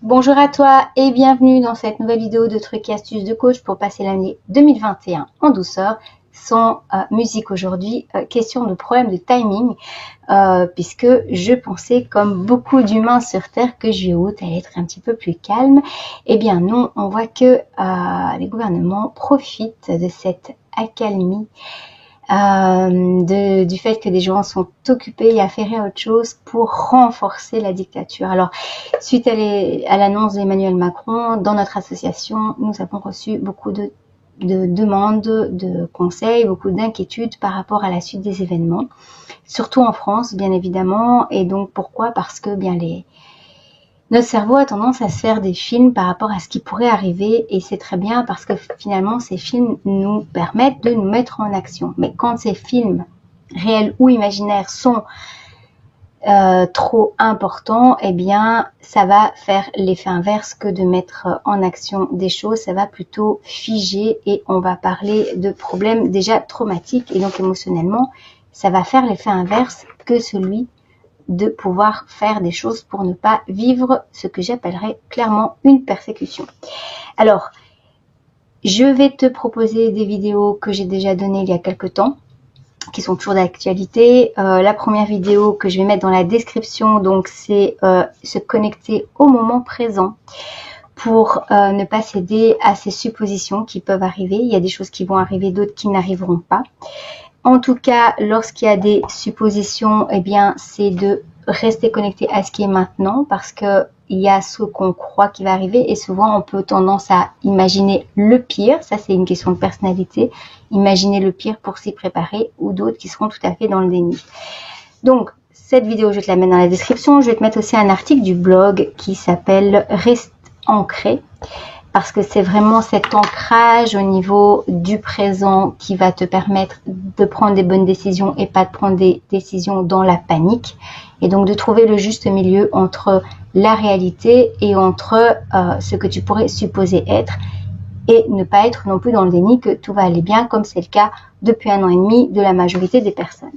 Bonjour à toi et bienvenue dans cette nouvelle vidéo de trucs et astuces de coach pour passer l'année 2021 en douceur. Sans musique aujourd'hui, question de problème de timing, puisque je pensais comme beaucoup d'humains sur Terre que juillet août allait être un petit peu plus calme. Eh bien non, on voit que les gouvernements profitent de cette accalmie, du fait que des gens sont occupés à faire autre chose pour renforcer la dictature. Alors, suite à l'annonce d'Emmanuel Macron, dans notre association, nous avons reçu beaucoup de demandes, de conseils, beaucoup d'inquiétudes par rapport à la suite des événements, surtout en France, bien évidemment. Et donc, pourquoi? Parce que notre cerveau a tendance à se faire des films par rapport à ce qui pourrait arriver, et c'est très bien parce que finalement ces films nous permettent de nous mettre en action. Mais quand ces films réels ou imaginaires sont trop importants, eh bien ça va faire l'effet inverse que de mettre en action des choses. Ça va plutôt figer et on va parler de problèmes déjà traumatiques, et donc émotionnellement ça va faire l'effet inverse que celui de pouvoir faire des choses pour ne pas vivre ce que j'appellerais clairement une persécution. Alors, je vais te proposer des vidéos que j'ai déjà données il y a quelques temps, qui sont toujours d'actualité. La première vidéo que je vais mettre dans la description, donc c'est se connecter au moment présent pour ne pas céder à ces suppositions qui peuvent arriver. Il y a des choses qui vont arriver, d'autres qui n'arriveront pas. En tout cas, lorsqu'il y a des suppositions, eh bien, c'est de rester connecté à ce qui est maintenant, parce que il y a ce qu'on croit qui va arriver, et souvent on peut tendance à imaginer le pire. Ça, c'est une question de personnalité. Imaginer le pire pour s'y préparer, ou d'autres qui seront tout à fait dans le déni. Donc, cette vidéo, je vais te la mettre dans la description. Je vais te mettre aussi un article du blog qui s'appelle Reste ancré, parce que c'est vraiment cet ancrage au niveau du présent qui va te permettre de prendre des bonnes décisions et pas de prendre des décisions dans la panique. Et donc de trouver le juste milieu entre la réalité et entre ce que tu pourrais supposer être, et ne pas être non plus dans le déni que tout va aller bien, comme c'est le cas depuis 1 an et demi de la majorité des personnes.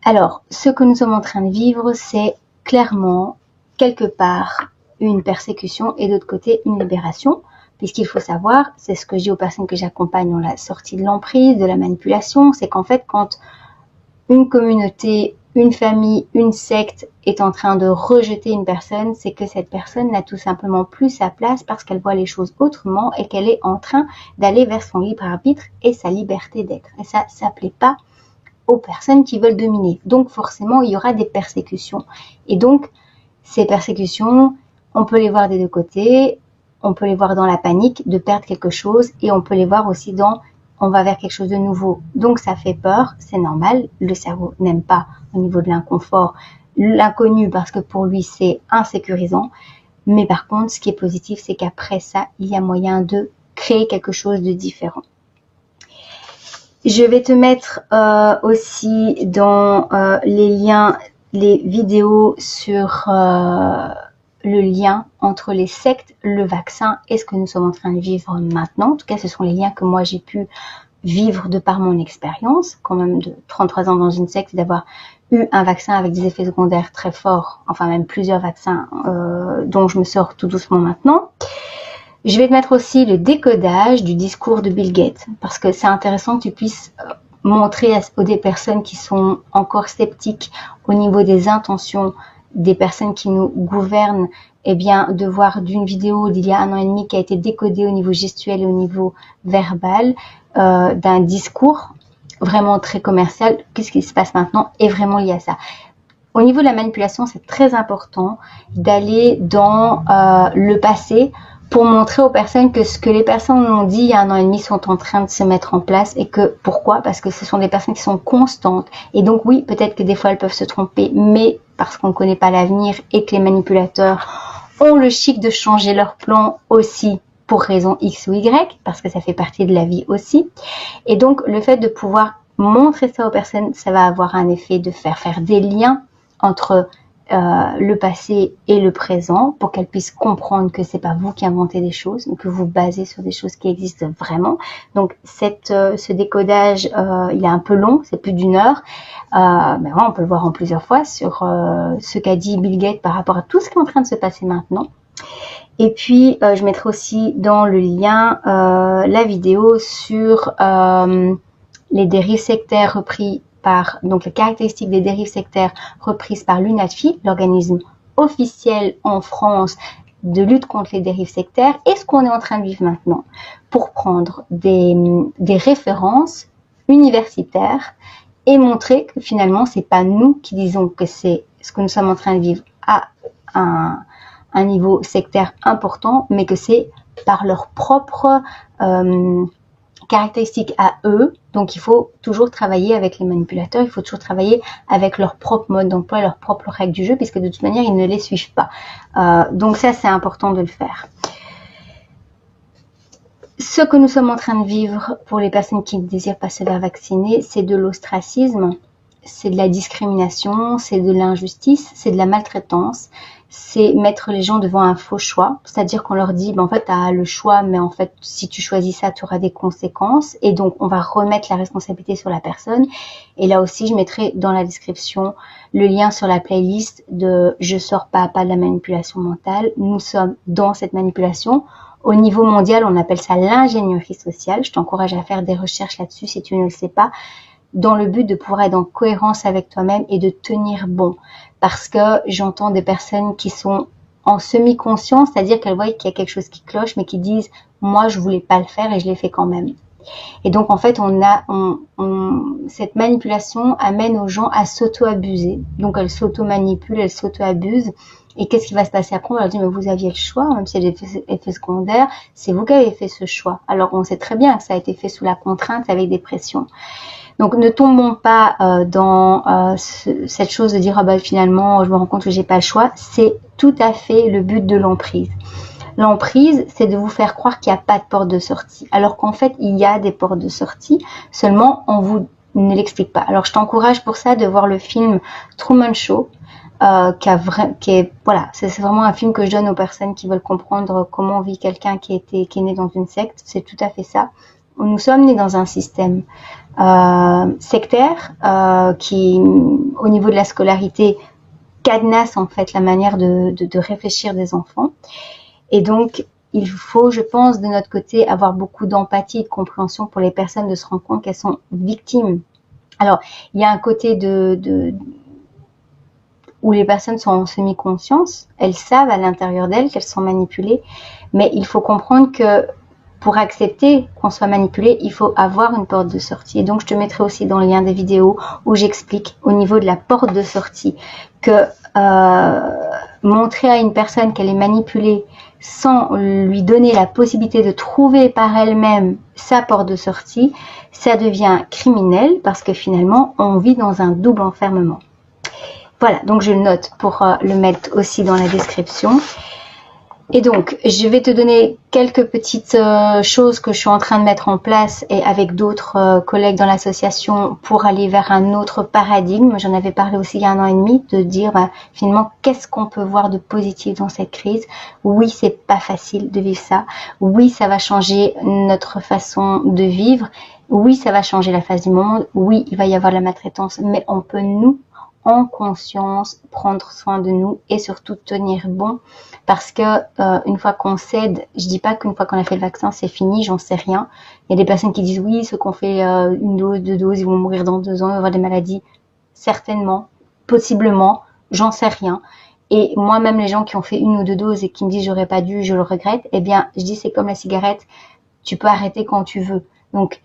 Alors, ce que nous sommes en train de vivre, c'est clairement quelque part une persécution et d'autre côté une libération, puisqu'il faut savoir, c'est ce que je dis aux personnes que j'accompagne dans la sortie de l'emprise, de la manipulation, c'est qu'en fait quand une communauté, une famille, une secte est en train de rejeter une personne, c'est que cette personne n'a tout simplement plus sa place parce qu'elle voit les choses autrement et qu'elle est en train d'aller vers son libre arbitre et sa liberté d'être. Et ça plaît pas aux personnes qui veulent dominer. Donc forcément, il y aura des persécutions. Et donc, ces persécutions, on peut les voir des deux côtés, on peut les voir dans la panique de perdre quelque chose, et on peut les voir aussi dans on va vers quelque chose de nouveau. Donc ça fait peur, c'est normal, le cerveau n'aime pas au niveau de l'inconfort, l'inconnu, parce que pour lui c'est insécurisant. Mais par contre, ce qui est positif, c'est qu'après ça, il y a moyen de créer quelque chose de différent. Je vais te mettre aussi dans les liens, les vidéos sur le lien entre les sectes, le vaccin et ce que nous sommes en train de vivre maintenant. En tout cas, ce sont les liens que moi j'ai pu vivre de par mon expérience, quand même de 33 ans dans une secte, d'avoir eu un vaccin avec des effets secondaires très forts, enfin même plusieurs vaccins dont je me sors tout doucement maintenant. Je vais te mettre aussi le décodage du discours de Bill Gates, parce que c'est intéressant que tu puisses montrer aux des personnes qui sont encore sceptiques au niveau des intentions des personnes qui nous gouvernent, eh bien, de voir d'une vidéo d'il y a 1 an et demi qui a été décodée au niveau gestuel et au niveau verbal, d'un discours vraiment très commercial. Qu'est-ce qui se passe maintenant est vraiment lié à ça. Au niveau de la manipulation, c'est très important d'aller dans le passé pour montrer aux personnes que ce que les personnes ont dit il y a 1 an et demi sont en train de se mettre en place. Et que, pourquoi? Parce que ce sont des personnes qui sont constantes. Et donc oui, peut-être que des fois elles peuvent se tromper, mais parce qu'on ne connaît pas l'avenir et que les manipulateurs ont le chic de changer leur plan aussi pour raison X ou Y, parce que ça fait partie de la vie aussi. Et donc le fait de pouvoir montrer ça aux personnes, ça va avoir un effet de faire des liens entre le passé et le présent pour qu'elles puissent comprendre que c'est pas vous qui inventez des choses, mais que vous basez sur des choses qui existent vraiment. Donc ce décodage, il est un peu long, c'est plus d'1 heure, mais vraiment, on peut le voir en plusieurs fois sur ce qu'a dit Bill Gates par rapport à tout ce qui est en train de se passer maintenant. Et puis, je mettrai aussi dans le lien la vidéo sur les dérives sectaires repris donc les caractéristiques des dérives sectaires reprises par l'UNADFI, l'organisme officiel en France de lutte contre les dérives sectaires, et ce qu'on est en train de vivre maintenant, pour prendre des références universitaires et montrer que finalement c'est pas nous qui disons que c'est ce que nous sommes en train de vivre à un niveau sectaire important, mais que c'est par leur propre caractéristiques à eux. Donc il faut toujours travailler avec les manipulateurs, il faut toujours travailler avec leur propre mode d'emploi, leurs propres règles du jeu, puisque de toute manière ils ne les suivent pas. Donc ça, c'est important de le faire. Ce que nous sommes en train de vivre pour les personnes qui ne désirent pas se faire vacciner, c'est de l'ostracisme, c'est de la discrimination, c'est de l'injustice, c'est de la maltraitance, c'est mettre les gens devant un faux choix, c'est-à-dire qu'on leur dit, en fait, tu as le choix, mais en fait, si tu choisis ça, tu auras des conséquences, et donc on va remettre la responsabilité sur la personne. Et là aussi, je mettrai dans la description le lien sur la playlist de « Je sors pas à pas de la manipulation mentale ». Nous sommes dans cette manipulation. Au niveau mondial, on appelle ça l'ingénierie sociale. Je t'encourage à faire des recherches là-dessus si tu ne le sais pas, dans le but de pouvoir être en cohérence avec toi-même et de tenir bon. Parce que j'entends des personnes qui sont en semi-conscience, c'est-à-dire qu'elles voient qu'il y a quelque chose qui cloche, mais qui disent « moi, je voulais pas le faire et je l'ai fait quand même ». Et donc, en fait, cette manipulation amène aux gens à s'auto-abuser. Donc, elles s'auto-manipulent, elles s'auto-abusent. Et qu'est-ce qui va se passer après? On leur dit, mais vous aviez le choix, même si il y a des effets secondaires, c'est vous qui avez fait ce choix. Alors, on sait très bien que ça a été fait sous la contrainte, avec des pressions. Donc, ne tombons pas dans cette chose de dire, ah bah, finalement, je me rends compte que j'ai pas le choix. C'est tout à fait le but de l'emprise. L'emprise, c'est de vous faire croire qu'il n'y a pas de porte de sortie, alors qu'en fait, il y a des portes de sortie, seulement on vous ne l'explique pas. Alors, je t'encourage pour ça de voir le film Truman Show, c'est vraiment un film que je donne aux personnes qui veulent comprendre comment vit quelqu'un qui est né dans une secte. C'est tout à fait ça. Nous sommes nés dans un système sectaire qui, au niveau de la scolarité, cadenasse en fait la manière de réfléchir des enfants. Et donc, il faut, je pense, de notre côté, avoir beaucoup d'empathie et de compréhension pour les personnes, de se rendre compte qu'elles sont victimes. Alors, il y a un côté où les personnes sont en semi-conscience, elles savent à l'intérieur d'elles qu'elles sont manipulées, mais il faut comprendre que pour accepter qu'on soit manipulé, il faut avoir une porte de sortie. Et donc, je te mettrai aussi dans le lien des vidéos où j'explique au niveau de la porte de sortie que montrer à une personne qu'elle est manipulée sans lui donner la possibilité de trouver par elle-même sa porte de sortie, ça devient criminel parce que finalement, on vit dans un double enfermement. Voilà, donc je le note pour le mettre aussi dans la description. Et donc, je vais te donner quelques petites choses que je suis en train de mettre en place et avec d'autres collègues dans l'association pour aller vers un autre paradigme. J'en avais parlé aussi il y a 1 an et demi, de dire finalement qu'est-ce qu'on peut voir de positif dans cette crise. Oui, c'est pas facile de vivre ça. Oui, ça va changer notre façon de vivre. Oui, ça va changer la face du monde. Oui, il va y avoir la maltraitance, mais on peut nous, en conscience, prendre soin de nous et surtout tenir bon. Parce que une fois qu'on cède, je dis pas qu'une fois qu'on a fait le vaccin, c'est fini, j'en sais rien. Il y a des personnes qui disent oui, ceux qui ont fait 1 dose, 2 doses, ils vont mourir dans 2 ans, ils vont avoir des maladies. Certainement, possiblement, j'en sais rien. Et moi-même, les gens qui ont fait 1 ou 2 doses et qui me disent j'aurais pas dû, je le regrette, eh bien, je dis c'est comme la cigarette, tu peux arrêter quand tu veux. Donc,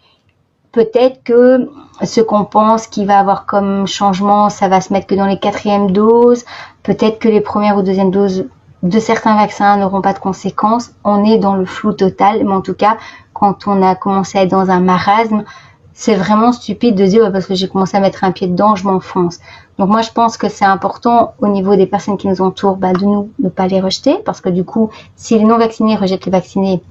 peut-être que ce qu'on pense qu'il va avoir comme changement, ça va se mettre que dans les 4e doses. Peut-être que les 1ère ou 2e doses de certains vaccins n'auront pas de conséquences. On est dans le flou total. Mais en tout cas, quand on a commencé à être dans un marasme, c'est vraiment stupide de dire parce que j'ai commencé à mettre un pied dedans, je m'enfonce. Donc moi, je pense que c'est important au niveau des personnes qui nous entourent, de nous ne pas les rejeter. Parce que du coup, si les non-vaccinés rejettent les vaccinés,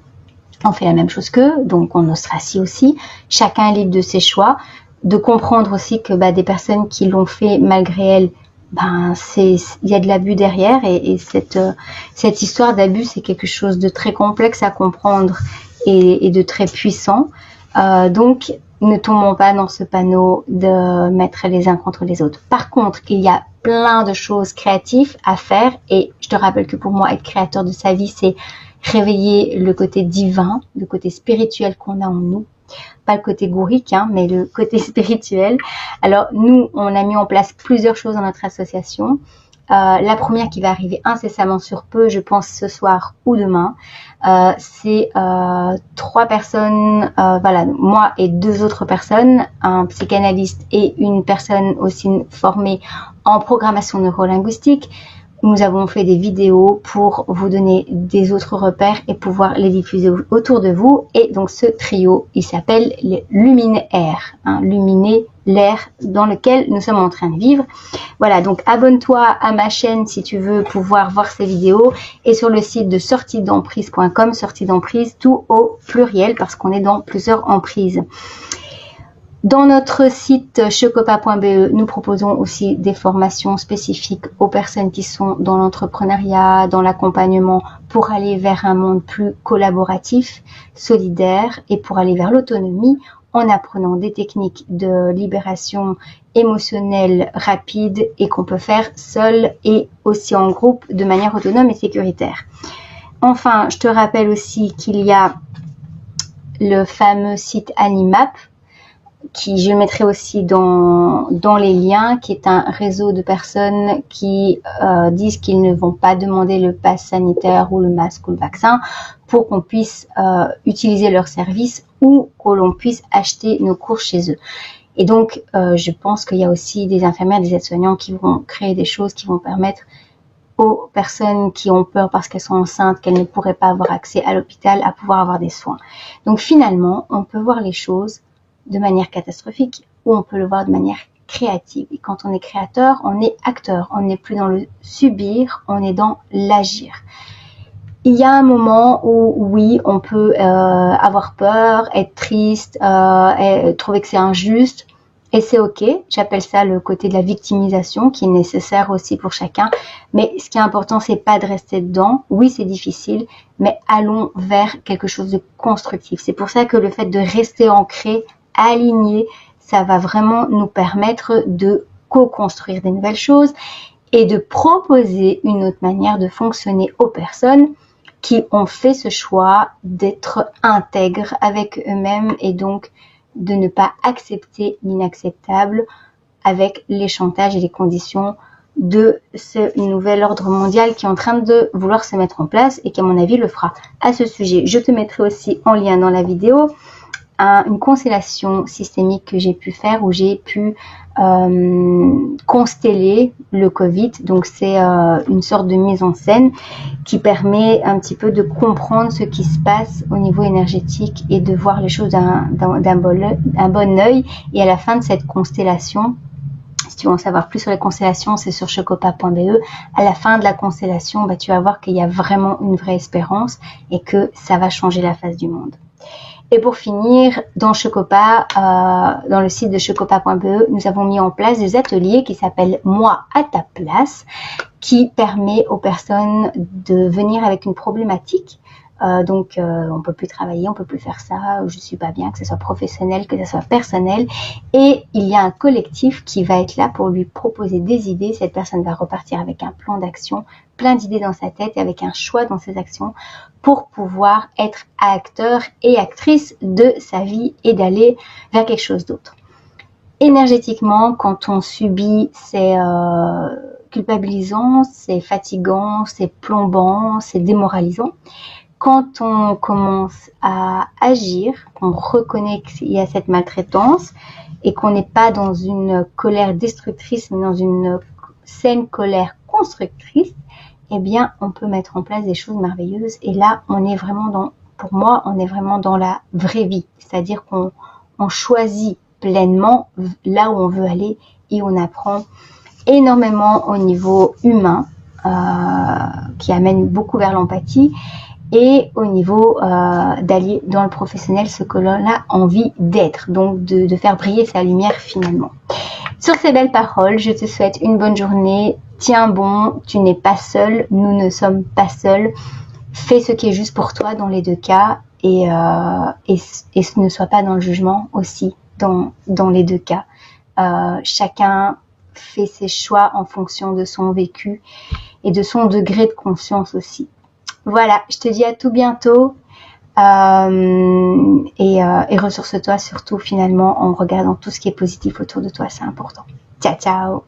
on fait la même chose qu'eux, donc on ostracie aussi. Chacun est libre de ses choix, de comprendre aussi que des personnes qui l'ont fait malgré elles il y a de l'abus derrière et cette histoire d'abus, c'est quelque chose de très complexe à comprendre et de très puissant. Donc, ne tombons pas dans ce panneau de mettre les uns contre les autres. Par contre, il y a plein de choses créatives à faire et je te rappelle que pour moi, être créateur de sa vie, c'est réveiller le côté divin, le côté spirituel qu'on a en nous. Pas le côté gourique, mais le côté spirituel. Alors, nous, on a mis en place plusieurs choses dans notre association. La première qui va arriver incessamment sur peu, je pense ce soir ou demain, c'est 3 personnes, moi et 2 autres personnes, un psychanalyste et une personne aussi formée en programmation neurolinguistique. Nous avons fait des vidéos pour vous donner des autres repères et pouvoir les diffuser autour de vous. Et donc ce trio, il s'appelle les Luminaires, luminer l'air dans lequel nous sommes en train de vivre. Voilà, donc abonne-toi à ma chaîne si tu veux pouvoir voir ces vidéos et sur le site de sortiedemprise.com, sortie d'emprise, tout au pluriel parce qu'on est dans plusieurs emprises. Dans notre site chocopa.be, nous proposons aussi des formations spécifiques aux personnes qui sont dans l'entrepreneuriat, dans l'accompagnement, pour aller vers un monde plus collaboratif, solidaire et pour aller vers l'autonomie en apprenant des techniques de libération émotionnelle rapide et qu'on peut faire seul et aussi en groupe de manière autonome et sécuritaire. Enfin, je te rappelle aussi qu'il y a le fameux site Animap, qui je mettrai aussi dans les liens, qui est un réseau de personnes qui disent qu'ils ne vont pas demander le pass sanitaire ou le masque ou le vaccin pour qu'on puisse utiliser leurs services ou que l'on puisse acheter nos cours chez eux. Et donc, je pense qu'il y a aussi des infirmières, des aides-soignants qui vont créer des choses qui vont permettre aux personnes qui ont peur parce qu'elles sont enceintes, qu'elles ne pourraient pas avoir accès à l'hôpital, à pouvoir avoir des soins. Donc finalement, on peut voir les choses de manière catastrophique ou on peut le voir de manière créative. Et quand on est créateur, on est acteur. On n'est plus dans le subir, on est dans l'agir. Il y a un moment où, oui, on peut avoir peur, être triste, et trouver que c'est injuste. Et c'est ok. J'appelle ça le côté de la victimisation qui est nécessaire aussi pour chacun. Mais ce qui est important, c'est pas de rester dedans. Oui, c'est difficile, mais allons vers quelque chose de constructif. C'est pour ça que le fait de rester ancré, aligné, ça va vraiment nous permettre de co-construire des nouvelles choses et de proposer une autre manière de fonctionner aux personnes qui ont fait ce choix d'être intègres avec eux-mêmes et donc de ne pas accepter l'inacceptable avec les chantages et les conditions de ce nouvel ordre mondial qui est en train de vouloir se mettre en place et qui à mon avis le fera. À ce sujet, je te mettrai aussi en lien dans la vidéo une constellation systémique que j'ai pu faire où j'ai pu consteller le Covid. Donc c'est une sorte de mise en scène qui permet un petit peu de comprendre ce qui se passe au niveau énergétique et de voir les choses d'un bon œil. Et à la fin de cette constellation, si tu veux en savoir plus sur les constellations, c'est sur chocopa.be. À la fin de la constellation, tu vas voir qu'il y a vraiment une vraie espérance et que ça va changer la face du monde. Et pour finir, dans Chocopa, dans le site de chocopa.be, nous avons mis en place des ateliers qui s'appellent Moi à ta place, qui permet aux personnes de venir avec une problématique. On peut plus travailler, on peut plus faire ça, je suis pas bien, que ce soit professionnel, que ce soit personnel. Et il y a un collectif qui va être là pour lui proposer des idées. Cette personne va repartir avec un plan d'action, plein d'idées dans sa tête et avec un choix dans ses actions pour pouvoir être acteur et actrice de sa vie et d'aller vers quelque chose d'autre. Énergétiquement, quand on subit, c'est culpabilisant, c'est fatigant, c'est plombant, c'est démoralisant. Quand on commence à agir, qu'on reconnaît qu'il y a cette maltraitance et qu'on n'est pas dans une colère destructrice, mais dans une saine colère constructrice, eh bien, on peut mettre en place des choses merveilleuses. Et là, on est vraiment pour moi, on est vraiment dans la vraie vie. C'est-à-dire qu'on choisit pleinement là où on veut aller et on apprend énormément au niveau humain, qui amène beaucoup vers l'empathie. Et au niveau d'aller dans le professionnel, ce que l'on a envie d'être, donc de faire briller sa lumière finalement. Sur ces belles paroles, je te souhaite une bonne journée. Tiens bon, tu n'es pas seul, nous ne sommes pas seuls. Fais ce qui est juste pour toi dans les deux cas et ne sois pas dans le jugement aussi dans les deux cas. Chacun fait ses choix en fonction de son vécu et de son degré de conscience aussi. Voilà, je te dis à tout bientôt. Et ressource-toi surtout finalement en regardant tout ce qui est positif autour de toi, c'est important. Ciao, ciao!